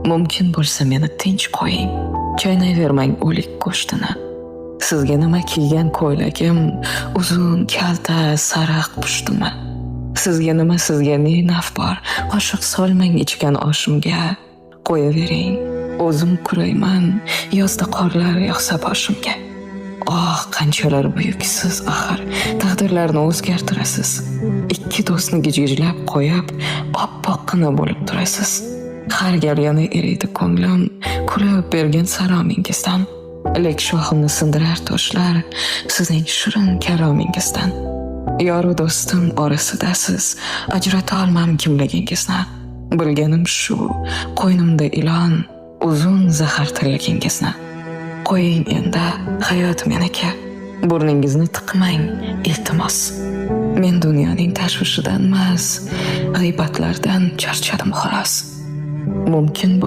Mumkin bo'lsa meni tinch qo'ying. Chaynayvermang o'lik go'shtini. Sizga nima kiygan ko'ylagim, uzun kalta sariq pushtimi? Sizga ne naf bor? Qoshiq solmang ichgan oshimga. Qo'yavering. O'zim kurayman, yozda qorlar yog'sa boshimga. Oh, qanchalar buyuksiz axir, taqdirlarni o'zgartirasiz. Ikki do'stni gijgijlab qo'yib, oppoqqina bo'lib turasiz. Har gal yana eriydi ko'nglim, kulib bergan salomingizdan. Lek shohimni sindirar toshlar, sizning shirin kalomingizdan. Yoru do'stim orasidasiz, ajrata olmam kimligingizni. Bilganim shu, qo'ynimda ilon, uzun zahar tillagingizni. Qo'ying endi, hayot meniki. Burningizni tiqmang, iltimos. Men dunyoning tashvishidan emas, g'iybatlardan charchadim xolos. Mumkin